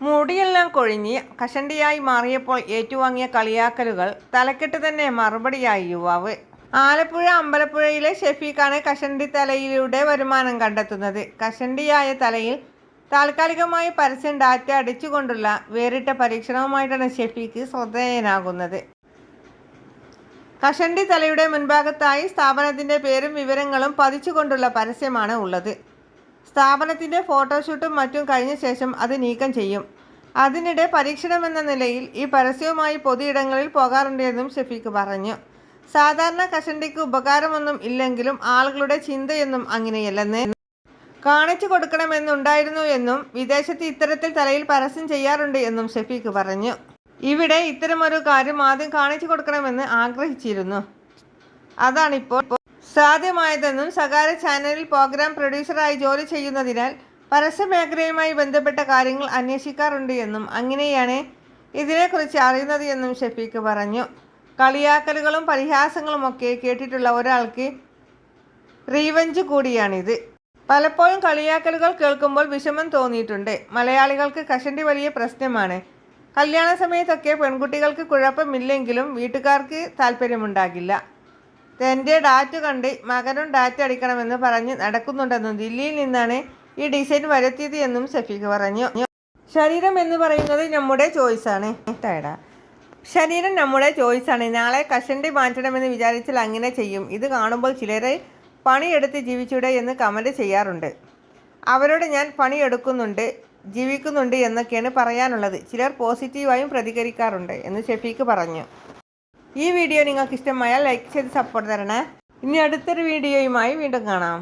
മുടിയെല്ലാം കൊഴിഞ്ഞ് കഷണ്ടിയായി മാറിയപ്പോൾ ഏറ്റുവാങ്ങിയ കളിയാക്കലുകൾ തലക്കെട്ട് തന്നെ മറുപടിയായി യുവാവ്. ആലപ്പുഴ അമ്പലപ്പുഴയിലെ ഷെഫീഖാണ് കഷണ്ടി തലയിലൂടെ വരുമാനം കണ്ടെത്തുന്നത്. കഷണ്ടിയായ തലയിൽ താൽക്കാലികമായി പരസ്യം ഡാറ്റ അടിച്ചുകൊണ്ടുള്ള വേറിട്ട പരീക്ഷണവുമായിട്ടാണ് ഷെഫീഖ് ശ്രദ്ധേയനാകുന്നത്. കഷണ്ടി തലയുടെ മുൻഭാഗത്തായി സ്ഥാപനത്തിൻ്റെ പേരും വിവരങ്ങളും പതിച്ചുകൊണ്ടുള്ള പരസ്യമാണ് ഉള്ളത്. സ്ഥാപനത്തിൻ്റെ ഫോട്ടോഷൂട്ടും മറ്റും കഴിഞ്ഞ ശേഷം അത് നീക്കം ചെയ്യും. അതിനിടെ പരീക്ഷണമെന്ന നിലയിൽ ഈ പരസ്യവുമായി പൊതുയിടങ്ങളിൽ പോകാറുണ്ട് എന്നും ഷെഫീഖ് പറഞ്ഞു. സാധാരണ കഷണ്ടിക്ക് ഉപകാരമൊന്നും ഇല്ലെങ്കിലും ആളുകളുടെ ചിന്തയൊന്നും അങ്ങനെയല്ലെന്ന്, കാണിച്ചു കൊടുക്കണമെന്നുണ്ടായിരുന്നു എന്നും വിദേശത്ത് ഇത്തരത്തിൽ തലയിൽ പരസ്യം ചെയ്യാറുണ്ട് എന്നും ഷെഫീഖ് പറഞ്ഞു. ഇവിടെ ഇത്തരമൊരു കാര്യം ആദ്യം കാണിച്ചു കൊടുക്കണമെന്ന് ആഗ്രഹിച്ചിരുന്നു. അതാണിപ്പോൾ സാധ്യമായതെന്നും സ്വകാര്യ ചാനലിൽ പ്രോഗ്രാം പ്രൊഡ്യൂസറായി ജോലി ചെയ്യുന്നതിനാൽ പരസ്യമേഖലയുമായി ബന്ധപ്പെട്ട കാര്യങ്ങൾ അന്വേഷിക്കാറുണ്ട് എന്നും അങ്ങനെയാണ് ഇതിനെക്കുറിച്ച് അറിയുന്നത് എന്നും ഷെഫീഖ് പറഞ്ഞു. കളിയാക്കലുകളും പരിഹാസങ്ങളുമൊക്കെ കേട്ടിട്ടുള്ള ഒരാൾക്ക് റീവെഞ്ച് കൂടിയാണിത്. പലപ്പോഴും കളിയാക്കലുകൾ കേൾക്കുമ്പോൾ വിഷമം തോന്നിയിട്ടുണ്ട്. മലയാളികൾക്ക് കഷണ്ടി വലിയ പ്രശ്നമാണ്. കല്യാണ സമയത്തൊക്കെ പെൺകുട്ടികൾക്ക് കുഴപ്പമില്ലെങ്കിലും വീട്ടുകാർക്ക് താല്പര്യമുണ്ടാകില്ല. തൻ്റെ ഡാറ്റ കണ്ട് മകനും ഡാറ്റ അടിക്കണമെന്ന് പറഞ്ഞ് നടക്കുന്നുണ്ടെന്നും ദില്ലിയിൽ നിന്നാണ് ഈ ഡിസൈൻ വരുത്തിയത് എന്നും ഷെഫീഖ് പറഞ്ഞു. ശരീരം എന്ന് പറയുന്നത് നമ്മുടെ ചോയ്സാണ്. ശരീരം നമ്മുടെ ചോയ്സാണ്. നാളെ കഷണ്ടി മാറ്റണമെന്ന് വിചാരിച്ചാൽ അങ്ങനെ ചെയ്യും. ഇത് കാണുമ്പോൾ ചിലരെ പണിയെടുത്ത് ജീവിച്ചൂടെ എന്ന് കമൻറ്റ് ചെയ്യാറുണ്ട്. അവരോട് ഞാൻ പണിയെടുക്കുന്നുണ്ട്, ജീവിക്കുന്നുണ്ട് എന്നൊക്കെയാണ് പറയാനുള്ളത്. ചിലർ പോസിറ്റീവായും പ്രതികരിക്കാറുണ്ട് എന്ന് ഷെഫീഖ് പറഞ്ഞു. ഈ വീഡിയോ നിങ്ങൾക്ക് ഇഷ്ടമായാൽ ലൈക്ക് ചെയ്ത് സപ്പോർട്ട് തരണേ. ഇനി അടുത്തൊരു വീഡിയോയുമായി വീണ്ടും കാണാം.